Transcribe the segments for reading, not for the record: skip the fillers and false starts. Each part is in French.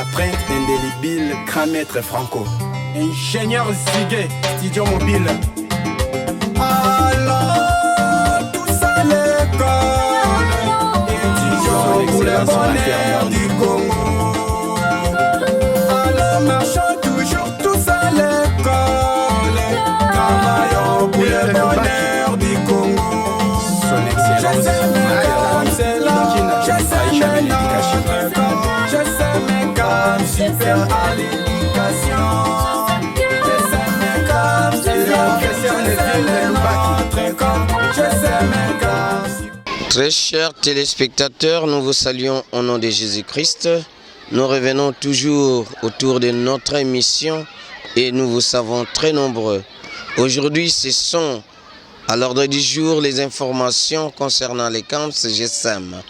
La printe indélébile, grand maître Franco. Ingénieur Ziguet, studio mobile. Alors, tous à l'école, étudiants pour le bonheur du Congo. Alors, marchons toujours tous à l'école, travaillons pour le bonheur du Congo. Son excellence, je sais mes gammes, super à l'éducation. Je sais mes gammes, Très chers téléspectateurs, nous vous saluons au nom de Jésus-Christ. Nous revenons toujours autour de notre émission et nous vous savons très nombreux. Aujourd'hui, ce sont à l'ordre du jour les informations concernant les camps GSM.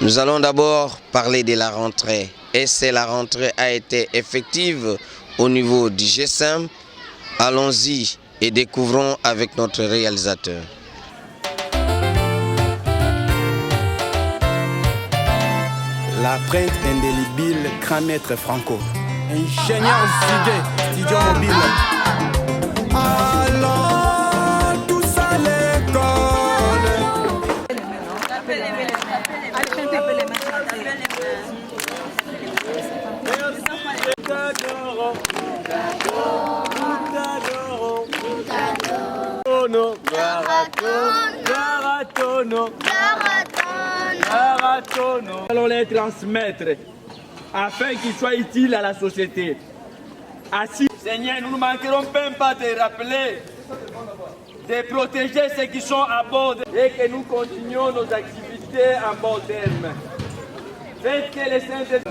Nous allons d'abord parler de la rentrée. Et si la rentrée a été effective au niveau du GSM, allons-y et découvrons avec notre réalisateur. La printe indélébile, grand maître Franco. Ingénieur Ziguet, studio mobile. Alors, tous à l'école. Nous allons les transmettre afin qu'ils soient utiles à la société. Ainsi, Seigneur, nous ne manquerons même pas de rappeler, de protéger ceux qui sont à bord et que nous continuions nos activités en bon terme. Faites que les saints...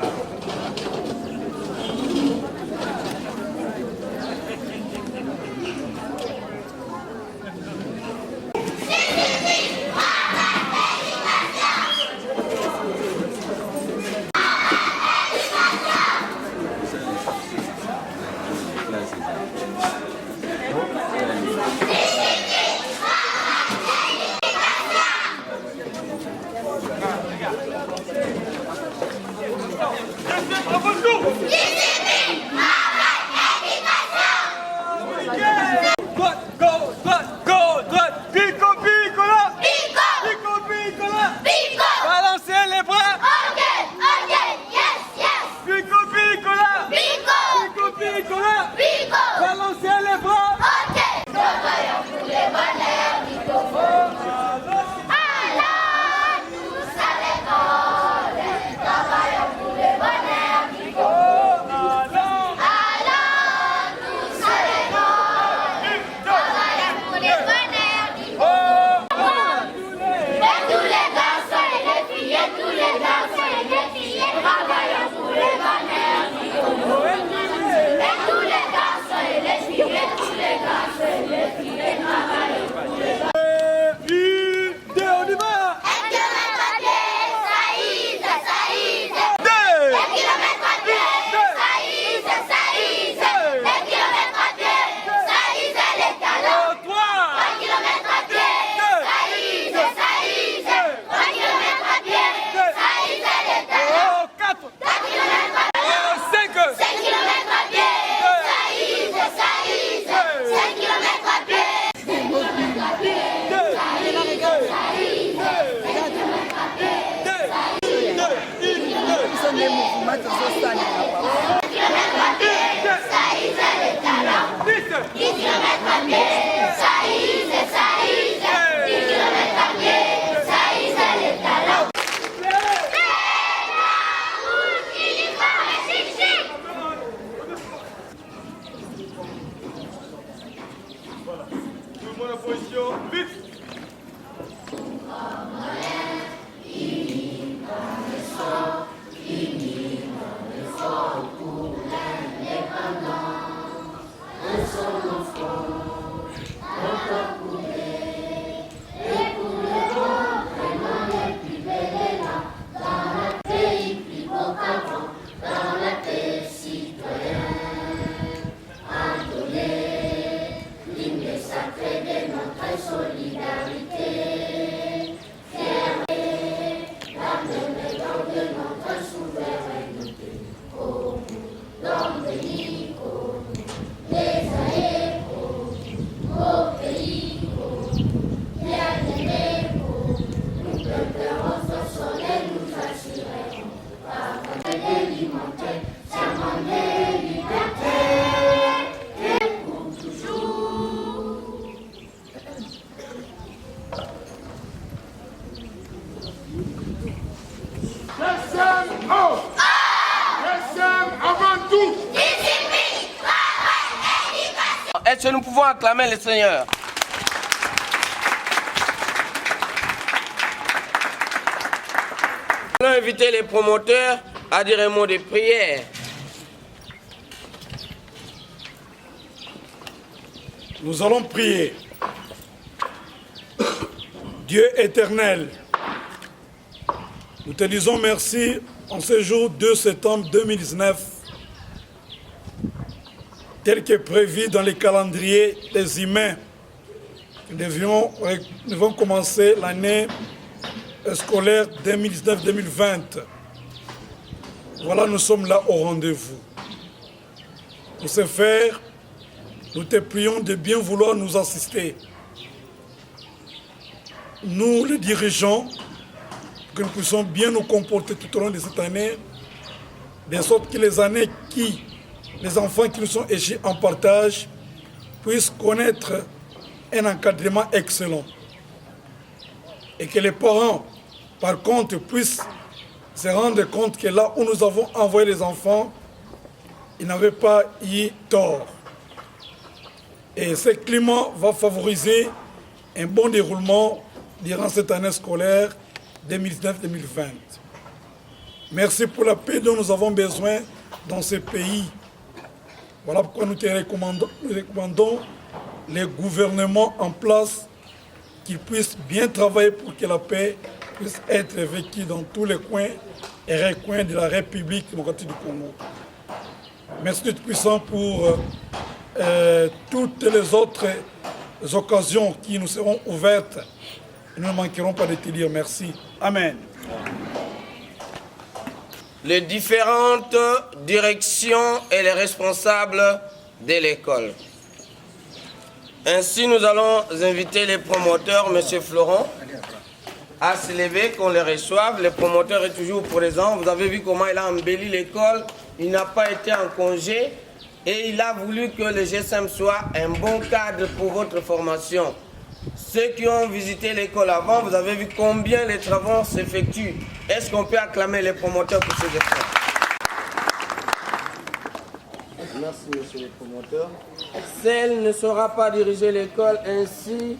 Est-ce que nous pouvons acclamer le Seigneur? Nous allons inviter les promoteurs à dire un mot de prière. Nous allons prier. Dieu éternel, nous te disons merci en ce jour 2 septembre 2019, tel que prévu dans les calendriers des humains. Nous devons commencer l'année scolaire 2019-2020. Voilà, nous sommes là au rendez-vous. Pour ce faire, nous te prions de bien vouloir nous assister. Nous, les dirigeants, que nous puissions bien nous comporter tout au long de cette année, de sorte que les enfants qui nous sont échus en partage puissent connaître un encadrement excellent. Et que les parents, par contre, puissent se rendre compte que là où nous avons envoyé les enfants, ils n'avaient pas eu tort. Et ce climat va favoriser un bon déroulement durant cette année scolaire 2019-2020. Merci pour la paix dont nous avons besoin dans ce pays. Voilà pourquoi nous te recommandons les gouvernements en place qu'ils puissent bien travailler pour que la paix puisse être vécue dans tous les coins et recoins de la République démocratique du Congo. Merci Dieu Tout-Puissant pour toutes les autres occasions qui nous seront ouvertes. Nous ne manquerons pas de te dire merci. Amen. Les différentes directions et les responsables de l'école. Ainsi, nous allons inviter les promoteurs, M. Florent, à se lever, qu'on les reçoive. Le promoteur est toujours présent. Vous avez vu comment il a embelli l'école. Il n'a pas été en congé et il a voulu que le GSM soit un bon cadre pour votre formation. Ceux qui ont visité l'école avant, vous avez vu combien les travaux s'effectuent. Est-ce qu'on peut acclamer les promoteurs pour ces efforts? Merci, monsieur le promoteur. Celle ne saura pas diriger l'école, ainsi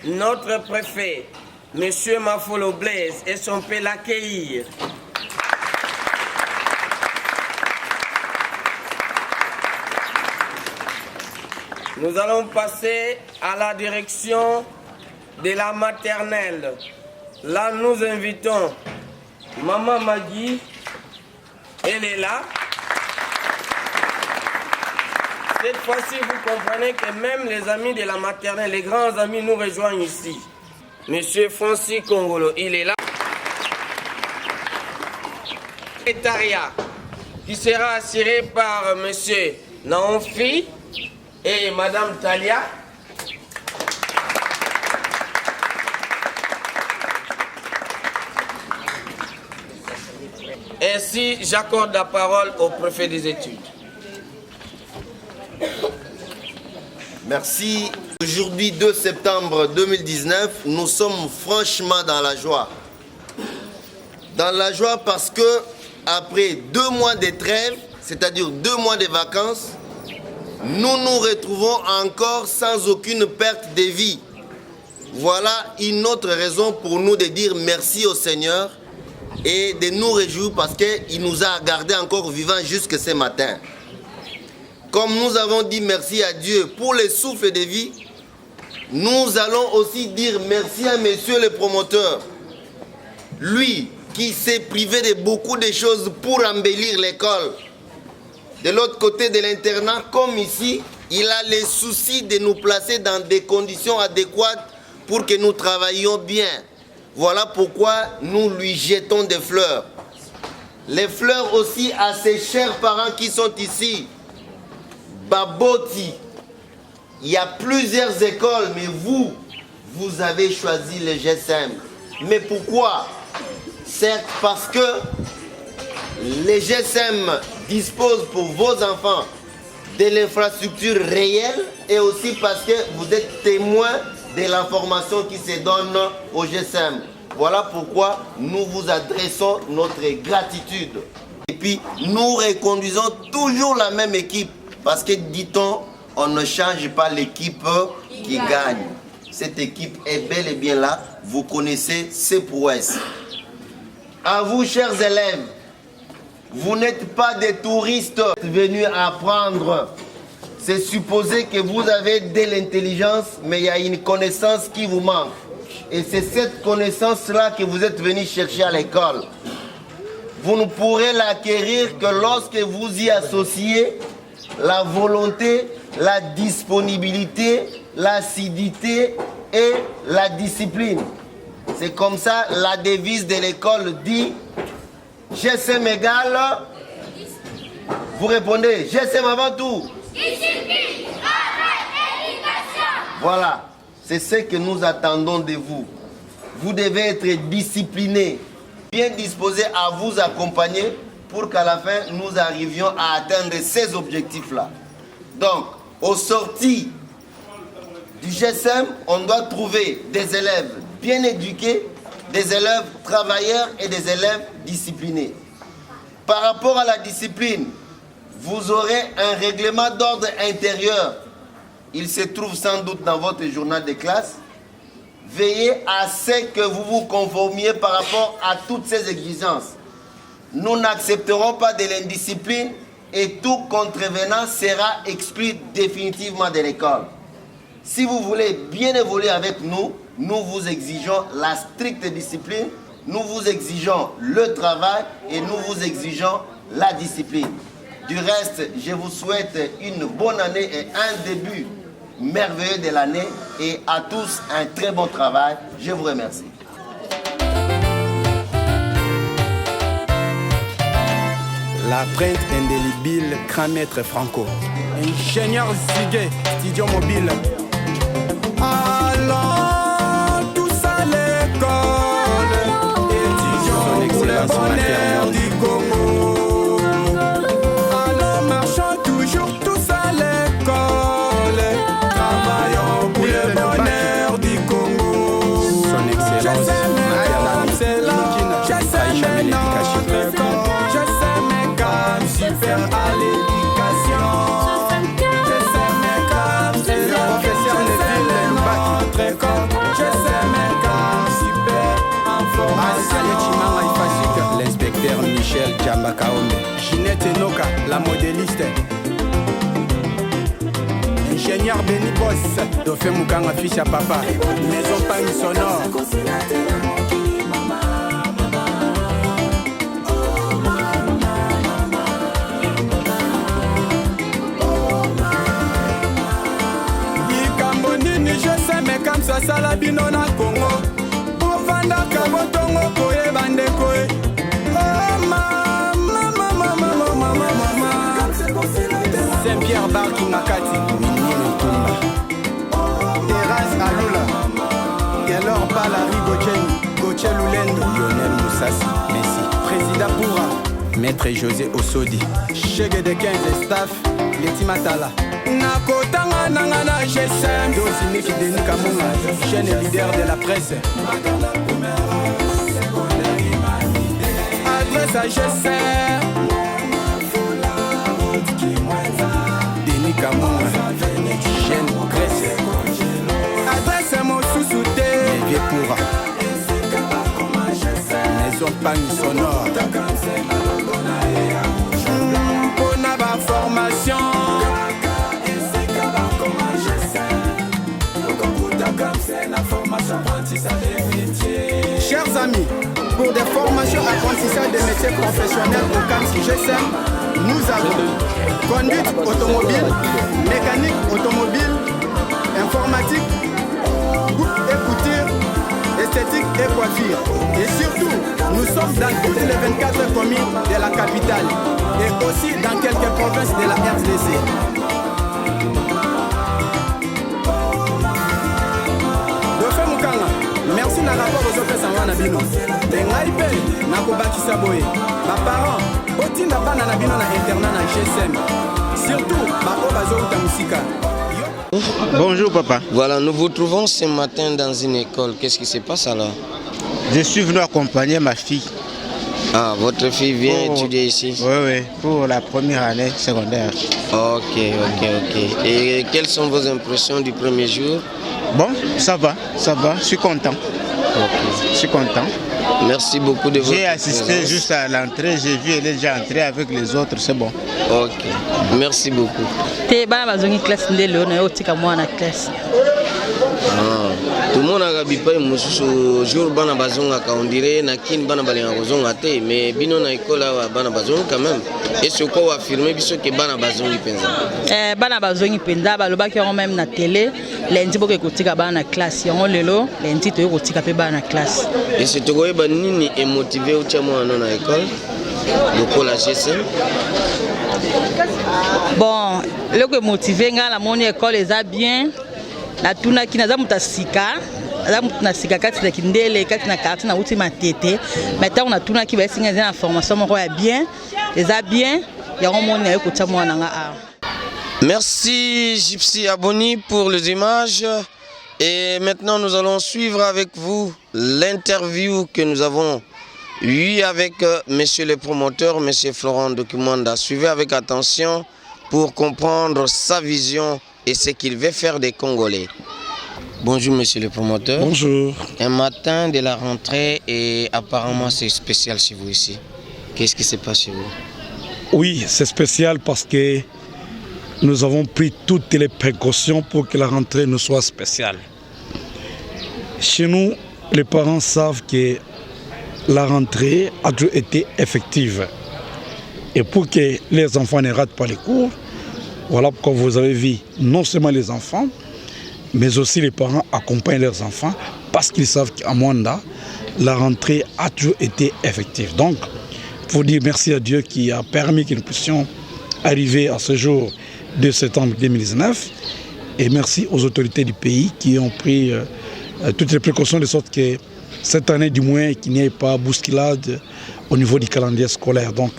notre préfet, monsieur Mafolo Blaise, et son peut l'accueillir. Nous allons passer à la direction de la maternelle. Là, nous invitons Maman Magui. Elle est là. Cette fois-ci, vous comprenez que même les amis de la maternelle, les grands amis nous rejoignent ici. Monsieur Francis Congolo, il est là. Secrétariat qui sera assuré par monsieur Naonfi et madame Talia. Ainsi, j'accorde la parole au préfet des études. Merci. Aujourd'hui, 2 septembre 2019, nous sommes franchement dans la joie. Dans la joie parce que, après 2 mois de trêve, c'est-à-dire 2 mois de vacances, nous nous retrouvons encore sans aucune perte de vie. Voilà une autre raison pour nous de dire merci au Seigneur et de nous réjouir parce qu'il nous a gardés encore vivants jusque ce matin. Comme nous avons dit merci à Dieu pour le souffle de vie, nous allons aussi dire merci à monsieur le promoteur. Lui qui s'est privé de beaucoup de choses pour embellir l'école. De l'autre côté de l'internat, comme ici, il a le souci de nous placer dans des conditions adéquates pour que nous travaillions bien. Voilà pourquoi nous lui jetons des fleurs. Les fleurs aussi à ses chers parents qui sont ici. Baboti, il y a plusieurs écoles, mais vous avez choisi le GSM. Mais pourquoi? Certes, parce que le GSM dispose pour vos enfants de l'infrastructure réelle et aussi parce que vous êtes témoins de l'information qui se donne au GSM. Voilà pourquoi nous vous adressons notre gratitude. Et puis, nous reconduisons toujours la même équipe. Parce que, dit-on, on ne change pas l'équipe qui gagne. Cette équipe est bel et bien là. Vous connaissez ses prouesses. À vous, chers élèves, vous n'êtes pas des touristes venus apprendre. C'est supposé que vous avez de l'intelligence, mais il y a une connaissance qui vous manque. Et c'est cette connaissance-là que vous êtes venus chercher à l'école. Vous ne pourrez l'acquérir que lorsque vous y associez la volonté, la disponibilité, l'assiduité et la discipline. C'est comme ça la devise de l'école dit GSM égale. Vous répondez GSM avant tout. Discipline, travail, éducation. Voilà, c'est ce que nous attendons de vous. Vous devez être discipliné, bien disposé à vous accompagner pour qu'à la fin nous arrivions à atteindre ces objectifs-là. Donc, au sorti du GSM, on doit trouver des élèves bien éduqués, des élèves travailleurs et des élèves disciplinés. Par rapport à la discipline, vous aurez un règlement d'ordre intérieur. Il se trouve sans doute dans votre journal de classe. Veillez à ce que vous vous conformiez par rapport à toutes ces exigences. Nous n'accepterons pas de l'indiscipline et tout contrevenant sera exclu définitivement de l'école. Si vous voulez bien évoluer avec nous, nous vous exigeons la stricte discipline, nous vous exigeons le travail et nous vous exigeons la discipline. Du reste, je vous souhaite une bonne année et un début merveilleux de l'année et à tous un très bon travail. Je vous remercie. La printe indélébile, grand maître Franco. Ingénieur Ziguet, studio mobile. Allons tous à l'école, étudions son excellence maternelle du Congo. Allons marchons toujours tous à l'école, travaillons pour le bonheur du Congo. Son excellence maternelle, c'est là, je sais jamais l'éducation. Je sais mes gammes, super à l'éducation. Je sais mes gammes, c'est le professeur Neville Lubaki. Je sais mes gammes, super information. L'inspecteur Michel Djambakaombe. Ginette Enoka, la modéliste. Ingénieur Benny Boss, Dofé Moukanga fiche à papa. Maison Pagne sonore. Je sais mais comme ça sala bino na Congo Bovanda kabotongo koye bandekoe Oh mama Saint-Pierre Barki Makati Minine Tumba Terrasse Alula Gelor Balari Gauthier Lulendo Lionel Moussassi Messi Président Poura Maître José Osodi Chege de 15 staff Leti Matala Nakotanga nangana GSM Dosiniki Denis Kamunga chaîne leader de la presse Adresse à GSM Denis Kamunga chaîne presse Adresse à mon sous-souté Vieux Poura Maison Pagne sonore Pona ba formation Chers amis, pour des formations apprentissage des métiers professionnels au CAMS GSM, nous avons conduite automobile, mécanique automobile, informatique, coupe et couture, esthétique et coiffure. Et surtout, nous sommes dans toutes les 24 communes de la capitale et aussi dans quelques provinces de la RDC. Merci na rapport aux opérations na bino. Tengai pe na kobakisa boye. Ba parents, botinda bana na bino na internat na GSM. Surtout ba obazo uta musika. Bonjour papa. Voilà, nous vous trouvons ce matin dans une école. Qu'est-ce qui se passe alors? Je suis venu accompagner ma fille Ah, votre fille vient étudier ici? Oui, pour la première année secondaire. Ok. Et quelles sont vos impressions du premier jour? Bon, ça va, je suis content. Ok. Je suis content. Merci beaucoup de votre J'ai assisté présence. juste à l'entrée, j'ai vu elle est déjà entrée avec les autres, c'est bon. Ok, merci beaucoup. Te bana bazongi classe ndelo na yo tika mwana classe. Tout le monde a bipa mususu jour bana bazonga ka on dirait na kin bana balinga kozonga te mais bino na école wa bana bazonga quand même. Et ce qu'on va affirmer biso que bana bazongi penza. Bana bazongi penza balobaki yango même na télé lundi boke kotika bana na classe yango lelo lundi to kotika pe bana na classe. Et c'est toi ba nini est motivé ou tchamo na école? Beaucoup la GSM. Bon, le que motivé nga la mon école eza bien. La tuna ki naza mutasika. Naza mutasika kati na kindele kati na carte na uti matete. Maintenant on a tuna ki ba singa za information moko ya bien. Eza bien. Yango mon ya ko tchamo na nga a. Merci Gypsy Aboni pour les images. Et maintenant nous allons suivre avec vous l'interview que nous avons eue avec monsieur le promoteur, monsieur Florent Documanda. Suivez avec attention pour comprendre sa vision et ce qu'il veut faire des Congolais. Bonjour monsieur le promoteur. Bonjour. Un matin de la rentrée et apparemment c'est spécial chez vous ici. Qu'est-ce qui se passe chez vous? Oui, c'est spécial parce que nous avons pris toutes les précautions pour que la rentrée ne soit spéciale. Chez nous, les parents savent que la rentrée a toujours été effective. Et pour que les enfants ne ratent pas les cours, voilà pourquoi vous avez vu non seulement les enfants, mais aussi les parents accompagnent leurs enfants parce qu'ils savent qu'à Mwanda, la rentrée a toujours été effective. Donc, il faut dire merci à Dieu qui a permis que nous puissions arriver à ce jour de septembre 2019. Et merci aux autorités du pays qui ont pris toutes les précautions de sorte que cette année du moins qu'il n'y ait pas bousculade au niveau du calendrier scolaire. Donc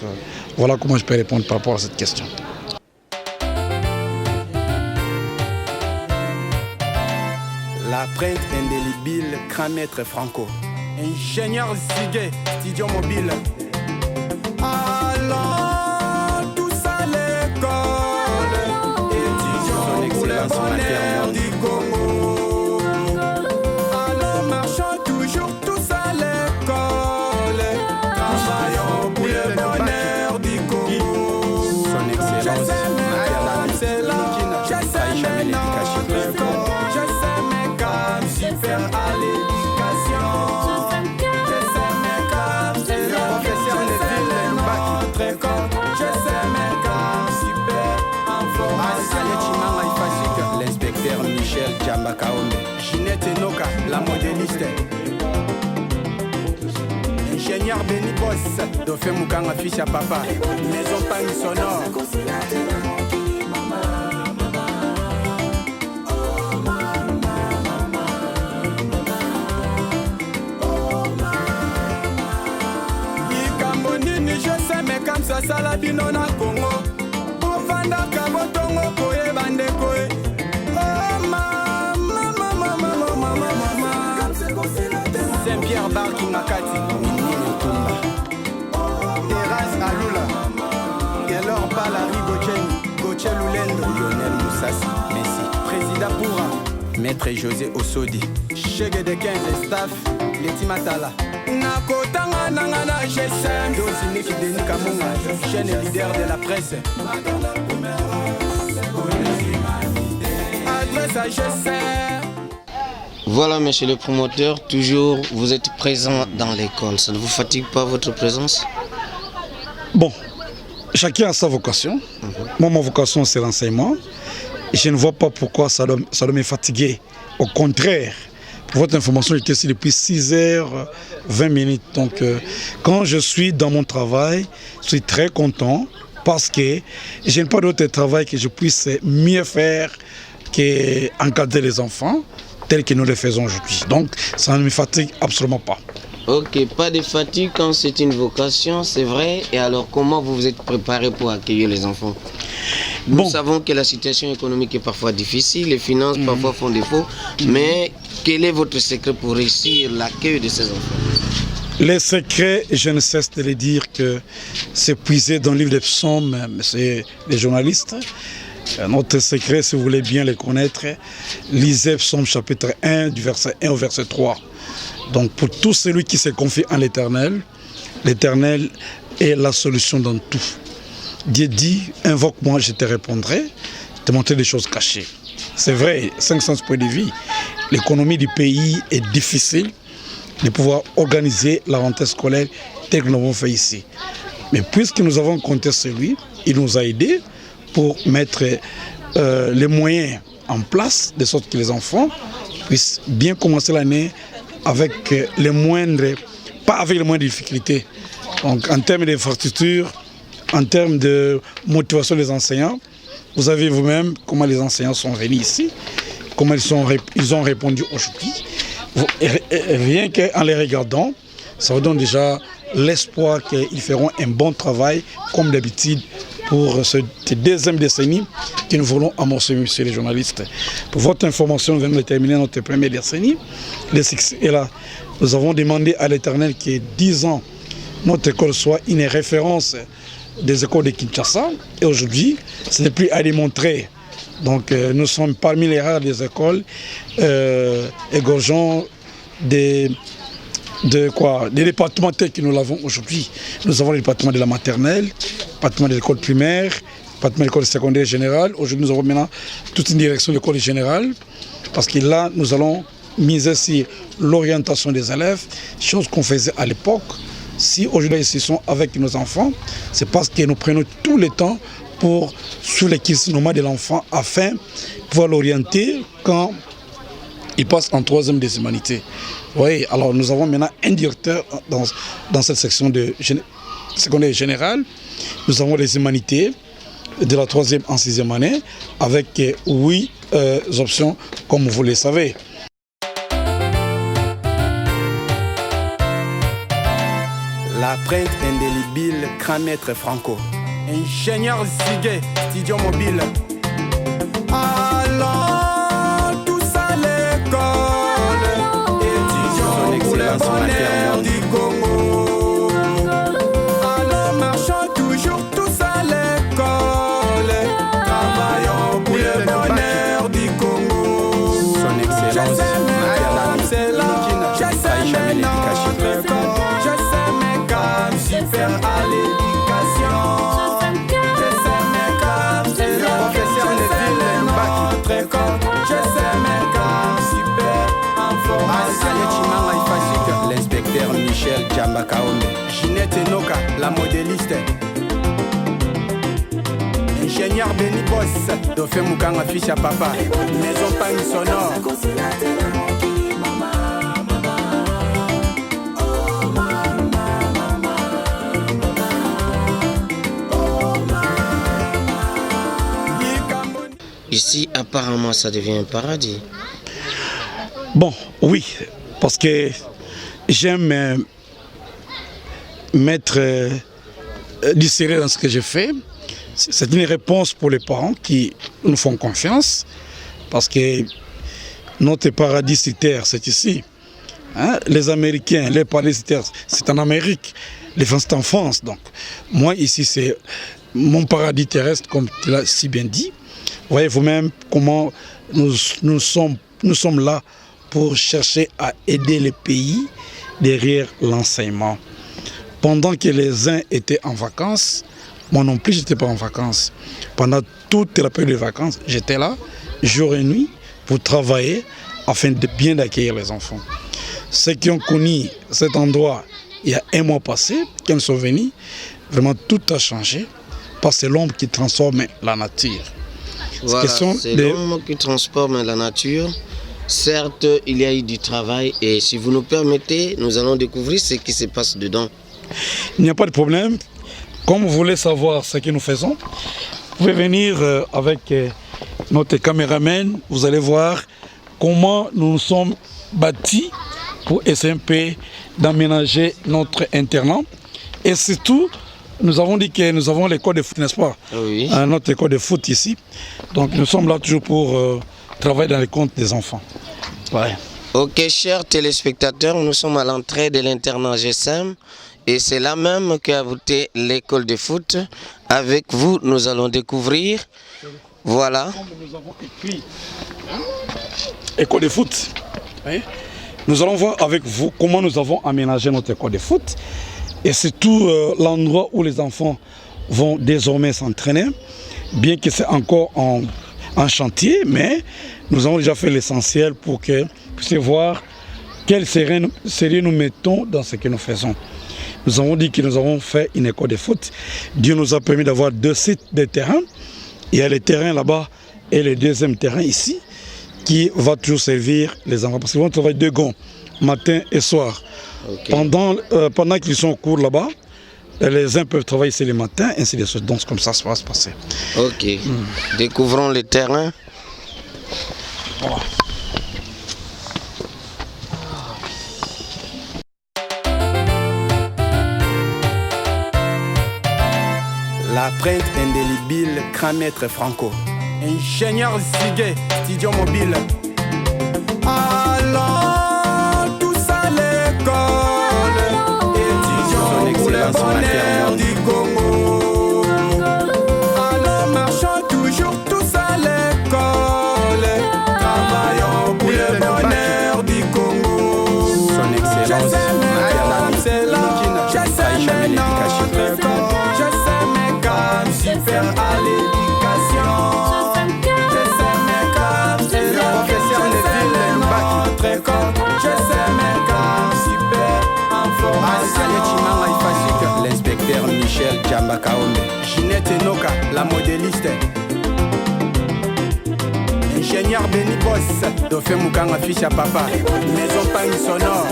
voilà comment je peux répondre par rapport à cette question. La printe indélébile, grand maître Franco. Ingénieur Ziguet, studio mobile. Allons tous à l'école, étudions pour le bonheur du Congo. Allons marchons toujours tous à l'école, travaillons pour le bonheur du Congo. Son excellence, Madame, c'est là, je sais mes gammes, super à l'éducation. Je sais mes gammes, c'est là, professeur de ville, je sais mes gammes, super information. l'inspecteur Michel Djambakaombe, Ginette Enoka, la modéliste. Ingénieur Benny Boss, Dofé Moukanga, fils à papa, maison Pani sonore. Je sais mais comme ça salabino na Congo Ofanda kabotongo koye bandeko Oh mama Saint-Pierre Barki Makati, Nini Tumba. Terrasse Alula, Gelor Balari Gochen Lulendo, Lionel Moussassi, Messi, Président Poura, Maître José Osodi, Chege de 15 staff, Leti Matala. Nakotanga nanga na GSM Dosi Niki Denis Kamunga, chaîne leader de la presse. Adresse à GSM. Voilà monsieur le promoteur, toujours vous êtes présent dans l'école. Ça ne vous fatigue pas votre présence? Bon, chacun a sa vocation. Moi, ma vocation, c'est l'enseignement. Et je ne vois pas pourquoi ça doit me fatiguer. Au contraire, pour votre information, j'étais ici depuis 6h20. Donc, quand je suis dans mon travail, je suis très content parce que je n'ai pas d'autre travail que je puisse mieux faire qu'encadrer les enfants tel que nous le faisons aujourd'hui. Donc, ça ne me fatigue absolument pas. Ok, pas de fatigue quand c'est une vocation, c'est vrai. Et alors, comment vous vous êtes préparé pour accueillir les enfants? Nous savons que la situation économique est parfois difficile, les finances parfois font défaut, mais quel est votre secret pour réussir l'accueil de ces enfants? Les secrets, je ne cesse de les dire que c'est puisé dans le livre des psaumes, c'est les journalistes. Notre secret, si vous voulez bien les connaître, lisez Psaume chapitre 1, du verset 1 au verset 3. Donc pour tout celui qui se confie en l'Éternel, l'Éternel est la solution dans tout. Dieu dit, invoque-moi, je te répondrai, te montrer des choses cachées. C'est vrai, 500 points de vie, l'économie du pays est difficile de pouvoir organiser la rentrée scolaire telle que nous l'avons fait ici. Mais puisque nous avons compté sur lui, il nous a aidés pour mettre les moyens en place, de sorte que les enfants puissent bien commencer l'année avec les moindres, pas avec les moindres difficultés. Donc en termes d'infrastructure, en termes de motivation des enseignants, vous savez vous-même comment les enseignants sont venus ici, comment ils ont répondu aujourd'hui. Rien qu'en les regardant, ça vous donne déjà l'espoir qu'ils feront un bon travail, comme d'habitude, pour cette deuxième décennie que nous voulons amorcer, monsieur les journalistes. Pour votre information, nous venons de terminer notre première décennie. Le succès est là. Nous avons demandé à l'Éternel que 10 ans, notre école soit une référence des écoles de Kinshasa. Et aujourd'hui, ce n'est plus à démontrer. Donc nous sommes parmi les rares des écoles égorgeant des départements tels que nous l'avons aujourd'hui. Nous avons le département de la maternelle, le département de l'école primaire, le département de l'école secondaire générale. Aujourd'hui, nous avons maintenant toute une direction de l'école générale, parce que là, nous allons miser sur l'orientation des élèves, chose qu'on faisait à l'époque. Si aujourd'hui, ils sont avec nos enfants, c'est parce que nous prenons tout le temps pour suivre les questionnements de l'enfant afin de pouvoir l'orienter quand il passe en troisième des humanités. Oui, alors nous avons maintenant un directeur dans cette section de secondaire générale. Nous avons les humanités de la 3e en 6e année avec 8 options, comme vous le savez. La printe indélébile, grand maître Franco. Ingénieur Ziguet, studio mobile. Allons tous à l'école, étudions pour le bonheur du Congo. Allons marchons toujours tous à l'école, travaillons pour le bonheur du Congo. Son Excellence, Madame, c'est là, je sais mes notre école, je sais mes gammes, super à l'éducation. Je sais mes gammes, c'est là, je sais notre école, je sais mes gammes, super information. l'inspecteur Michel Djambakaombe. Ginette Enoka, la modéliste. Ingénieur Benny Boss, Dofé Moukanga, fils à papa. Maison Pang sonore. Ici, apparemment, ça devient un paradis. Bon, oui, parce que j'aime mettre du sérieux dans ce que je fais. C'est une réponse pour les parents qui nous font confiance, parce que notre paradis sur terre, c'est ici. Hein? Les Américains, les paradis sur terre, c'est en Amérique. Les France, c'est en France. Donc, moi, ici, c'est mon paradis terrestre, comme tu l'as si bien dit. Voyez vous-même comment nous sommes là pour chercher à aider les pays derrière l'enseignement. Pendant que les uns étaient en vacances, moi non plus, je n'étais pas en vacances. Pendant toute la période de vacances, j'étais là, jour et nuit, pour travailler afin de bien accueillir les enfants. Ceux qui ont connu cet endroit il y a un mois passé, quand ils sont venus, vraiment tout a changé, parce que c'est l'homme qui transforme la nature. Voilà, c'est l'homme qui transforme la nature. Certes, il y a eu du travail et si vous nous permettez, nous allons découvrir ce qui se passe dedans. Il n'y a pas de problème. Comme vous voulez savoir ce que nous faisons, vous pouvez venir avec notre caméraman. Vous allez voir comment nous nous sommes bâtis pour SMP d'aménager notre internat. Et surtout, nous avons dit que nous avons l'école de foot, n'est-ce pas? Oui. Notre école de foot ici. Donc nous sommes là toujours pour travailler dans les comptes des enfants. Ouais. Ok, chers téléspectateurs, nous sommes à l'entrée de l'internat GSM et c'est là même qu'a voté l'école de foot. Avec vous, nous allons découvrir. Voilà. Nous avons écrit école de foot. Oui. Nous allons voir avec vous comment nous avons aménagé notre école de foot. Et c'est tout l'endroit où les enfants vont désormais s'entraîner. Bien que c'est encore en chantier, mais nous avons déjà fait l'essentiel pour que vous puissiez voir quel sérieux nous mettons dans ce que nous faisons. Nous avons dit que nous avons fait une école de foot. Dieu nous a permis d'avoir 2 sites de terrain. Il y a le terrain là-bas et le deuxième terrain ici qui va toujours servir les enfants parce qu'ils vont travailler 2 gonds, matin et soir. Okay. Pendant qu'ils sont au cours là-bas, les uns peuvent travailler ici le matin, ainsi de suite. Donc comme ça va se passer. Ok. Découvrons le terrain. Voilà. La printe indélébile, grand maître Franco. Ingénieur Ziguet, studio mobile. Allons tous à l'école. Étudions pour le bonheur du Congo. Allons marchons toujours tous à l'école. Travaillons pour le bonheur du Congo. Son excellence, Madame Céline, j'essaie notre école. Super à l'éducation. Je sais mes caps, c'est le professeur Neville notre école. Je sais mes caps, super information. L'inspecteur Michel Djambakaombe. Ginette Enoka, la modéliste. Ingénieur Benny Boss, Dofé Moukanga fiche à papa. Maison Pang sonore.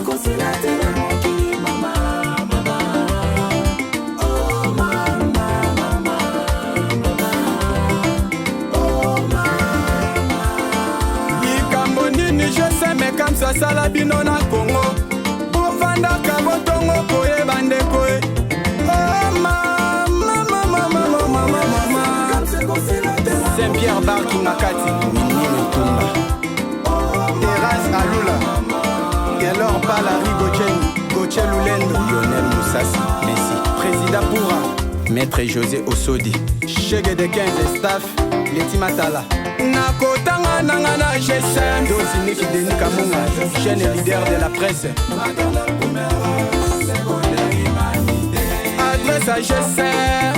Comme ça, salabino na Congo. Bovanda kabotongo koye bandekoe. Oh mama. Saint-Pierre Barki Makati, Mini Mutumba. Terrasse Alula. Gelor Balari Gochen Lulendo. Lionel Moussassi, Messi. Président Poura. Maître José Osodi. Chege de 15 staff, Leti Matala. Nakotanga nangana GSM Dosiniki Denis Kamunga, jeune leader de la presse. Adresse à GSM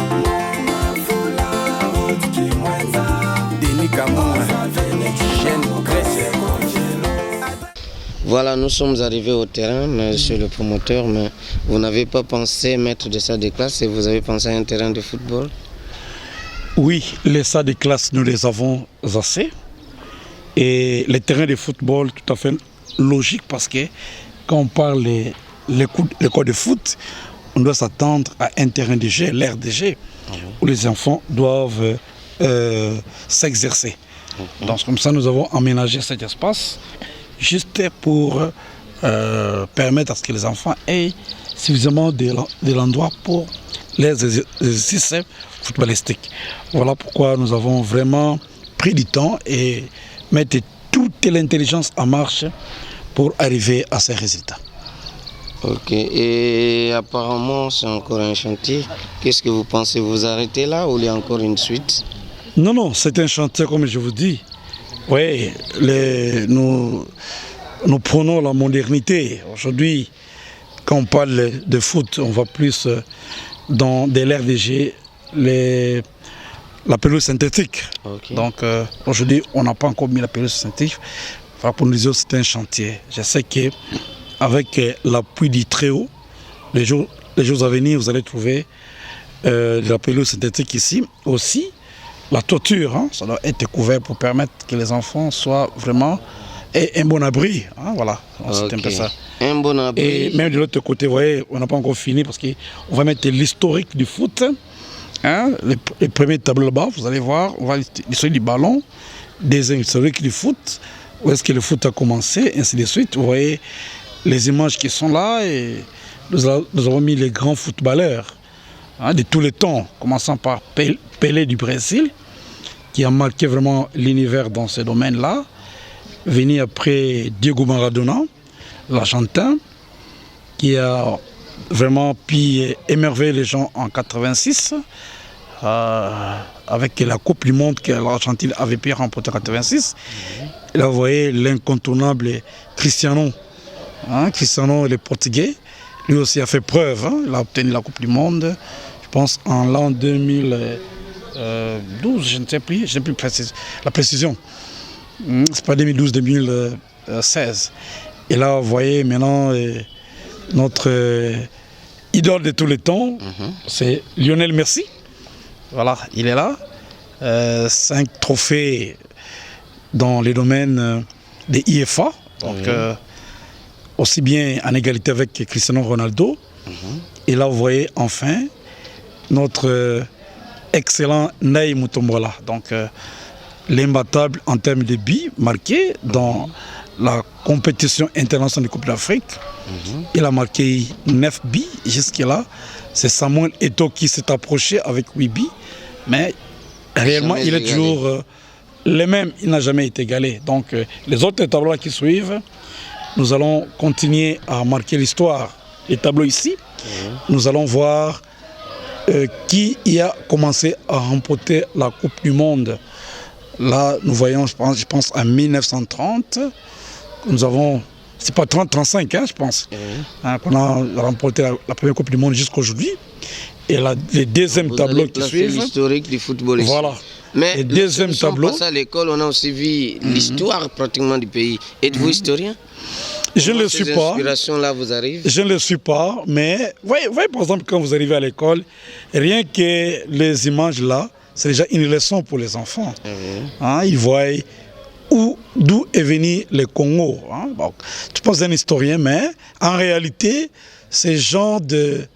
Denis Kamunga, jeune presse. Voilà, nous sommes arrivés au terrain, monsieur le promoteur, mais vous n'avez pas pensé mettre des salles de classe et vous avez pensé à un terrain de football? Oui, les salles de classe, nous les avons assez. Et les terrains de football, tout à fait logique parce que quand on parle l'école de foot, on doit s'attendre à un terrain de jeu, l'aire de jeu, où les enfants doivent s'exercer. Donc comme ça, nous avons aménagé cet espace juste pour permettre à ce que les enfants aient suffisamment de l'endroit pour les exercices footballistiques. Voilà pourquoi nous avons vraiment pris du temps et mettre toute l'intelligence en marche pour arriver à ces résultats. Ok, et apparemment c'est encore un chantier. Qu'est-ce que vous pensez, vous arrêtez là ou il y a encore une suite? Non, c'est un chantier comme je vous dis. Oui, nous prenons la modernité. Aujourd'hui, quand on parle de foot, on va plus dans des l'aires de jeu, la pelouse synthétique. Okay. Donc aujourd'hui, on n'a pas encore mis la pelouse synthétique. Enfin, pour nous, c'est un chantier. Je sais qu'avec l'appui du Très-Haut, les jours à venir, vous allez trouver de la pelouse synthétique ici. Aussi, la toiture, ça doit être couvert pour permettre que les enfants soient vraiment un bon abri. Voilà, c'est un peu ça. Un bon abri. Et même de l'autre côté, vous voyez, on n'a pas encore fini parce qu'on va mettre l'historique du foot. Les premiers tableaux là-bas, vous allez voir, on va l'historique du ballon, des historiques du foot, où est-ce que le foot a commencé, ainsi de suite. Vous voyez les images qui sont là et nous avons mis les grands footballeurs de tous les temps, commençant par Pelé du Brésil, qui a marqué vraiment l'univers dans ce domaine-là. venu après Diego Maradona, l'Argentin, qui a vraiment pu émerveiller les gens en 86 avec la Coupe du Monde que l'Argentine avait pu remporter en 86. Et là, vous voyez l'incontournable Cristiano. Cristiano, le Portugais, lui aussi a fait preuve. Il a obtenu la Coupe du Monde, je pense, en l'an 2012, je ne sais plus la précision. C'est pas 2012-2016. Et là, vous voyez maintenant notre idole de tous les temps, c'est Lionel Messi. Voilà, il est là. 5 trophées dans les domaines des IFA. Donc, aussi bien en égalité avec Cristiano Ronaldo. Et là, vous voyez enfin notre excellent Ney Mutombola. Donc, l'imbattable en termes de buts marqués dans la compétition internationale de Coupe d'Afrique. Il a marqué 9 buts jusque-là. C'est Samuel Eto'o qui s'est approché avec 8 buts. Mais réellement, il est toujours le même. Il n'a jamais été égalé. Donc, les autres tableaux qui suivent, nous allons continuer à marquer l'histoire. Les tableaux ici, nous allons voir qui y a commencé à remporter la Coupe du Monde. Là, nous voyons, je pense en 1930, nous avons, c'est pas 30-35, je pense, qu'on a remporté la première Coupe du Monde jusqu'aujourd'hui. Et les deuxièmes tableaux qui suivent. L'historique du football ici. Voilà. Mais les deuxièmes tableaux. À l'école, on a aussi vu l'histoire pratiquement du pays. Êtes-vous historien? Je ne le suis pas. Inspirations-là vous arrivent? Je ne le suis pas, mais voyez, par exemple, quand vous arrivez à l'école, rien que les images là, c'est déjà une leçon pour les enfants. Ils voient d'où est venu le Congo. Bon, tu penses un historien, mais en réalité, ces genres de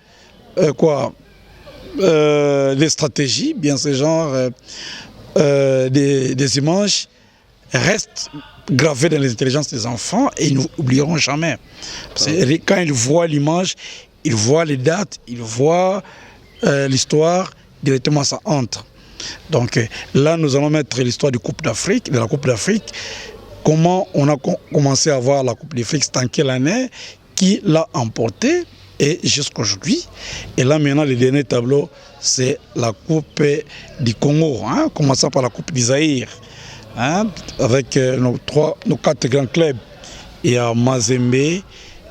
des stratégies, bien ces genres des images restent gravées dans les intelligences des enfants et ils n'oublieront jamais. Quand ils voient l'image, ils voient les dates, ils voient l'histoire, directement ça entre. Donc là, nous allons mettre l'histoire de la Coupe d'Afrique. Comment on a commencé à voir la Coupe d'Afrique, c'est en quelle année, qui l'a emportée et jusqu'à aujourd'hui. Et là maintenant, le dernier tableau, c'est la Coupe du Congo, commençant par la Coupe d'Isaïr, avec nos 4 grands clubs. Il y a Mazembe,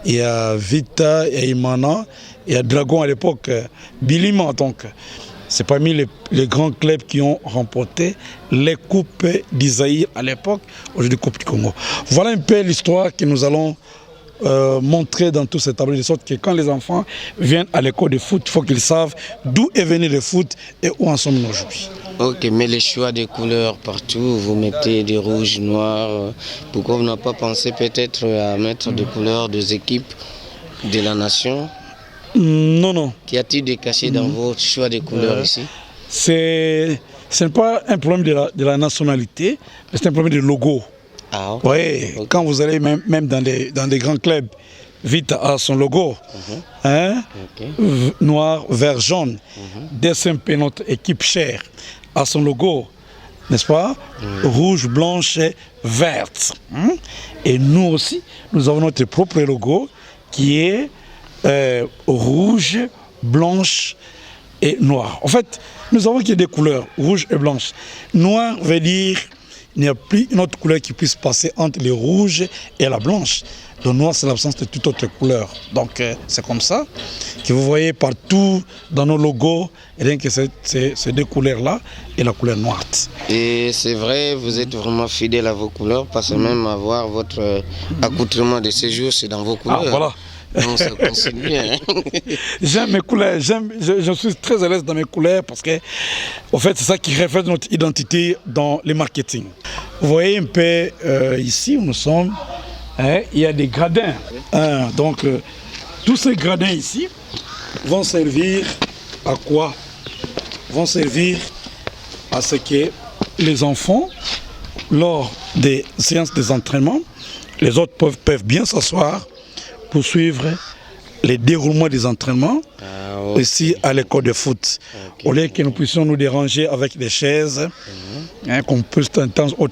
il y a Vita, il y a Imana, il y a Dragon à l'époque, Bilima. Donc, c'est parmi les grands clubs qui ont remporté les Coupes d'Isaïr à l'époque, aujourd'hui Coupe du Congo. Voilà un peu l'histoire que nous allons montrer dans tous ces tableaux, de sorte que quand les enfants viennent à l'école de foot, il faut qu'ils savent d'où est venu le foot et où en sommes-nous aujourd'hui. Ok, mais les choix des couleurs partout, vous mettez des rouges, noirs, pourquoi vous n'avez pas pensé peut-être à mettre des couleurs des équipes de la nation? Non. Qu'y a-t-il de caché dans vos choix des couleurs ici? Ce n'est pas un problème de la nationalité, mais c'est un problème de logo. Oui, quand vous allez même dans des grands clubs, Vita a son logo, noir, vert, jaune. DSMP, notre équipe chère, a son logo, n'est-ce pas? Rouge, blanche et verte. Et nous aussi, nous avons notre propre logo qui est rouge, blanche et noir. En fait, nous avons qu'il y a des couleurs, rouge et blanche. Noir veut dire il n'y a plus une autre couleur qui puisse passer entre le rouge et la blanche. Le noir, c'est l'absence de toute autre couleur. Donc, c'est comme ça que vous voyez partout dans nos logos, rien que ces deux couleurs-là et la couleur noire. Et c'est vrai, vous êtes vraiment fidèle à vos couleurs, parce que même avoir votre accoutrement de séjour, c'est dans vos couleurs. Voilà. Non, ça coïncide bien. J'aime mes couleurs, je suis très à l'aise dans mes couleurs parce que, en fait, c'est ça qui reflète notre identité dans le marketing. Vous voyez un peu ici où nous sommes, il y a des gradins. Donc, tous ces gradins ici vont servir à quoi? Vont servir à ce que les enfants, lors des séances d'entraînement, les autres peuvent bien s'asseoir pour suivre les déroulements des entraînements ici à l'école de foot. Au lieu que nous puissions nous déranger avec des chaises, qu'on peut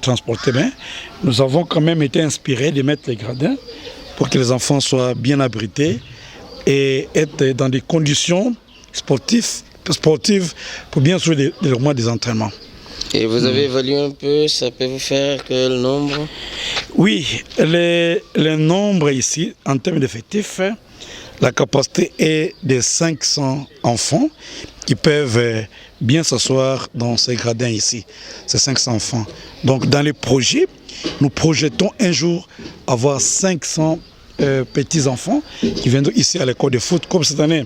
transporter, mais nous avons quand même été inspirés de mettre les gradins pour que les enfants soient bien abrités et être dans des conditions sportives pour bien suivre des entraînements. Et vous avez évalué un peu, ça peut vous faire quel nombre? Oui, le nombre ici, en termes d'effectifs, la capacité est de 500 enfants qui peuvent bien s'asseoir dans ces gradins ici, ces 500 enfants. Donc dans les projets, nous projetons un jour avoir 500 petits-enfants qui viendront ici à l'école de foot. Comme cette année,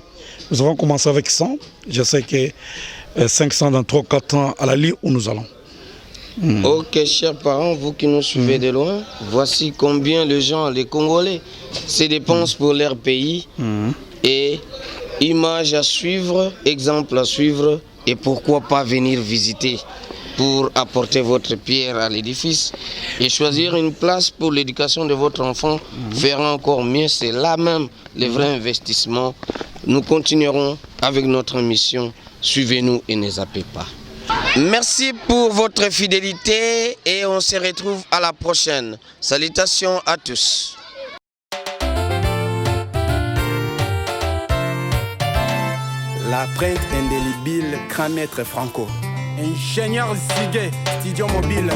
nous avons commencé avec 100. Je sais que 500 dans 3-4 ans à la ligne où nous allons. Ok, chers parents, vous qui nous suivez de loin, voici combien les gens, les Congolais, se dépensent pour leur pays. Et image à suivre, exemple à suivre, et pourquoi pas venir visiter pour apporter votre pierre à l'édifice et choisir une place pour l'éducation de votre enfant fera encore mieux. C'est là même le vrai investissement. Nous continuerons avec notre mission. Suivez-nous et ne zappez pas. Merci pour votre fidélité et on se retrouve à la prochaine. Salutations à tous. La prête indélébile, grand maître Franco. Ingénieur Ziguet, studio mobile.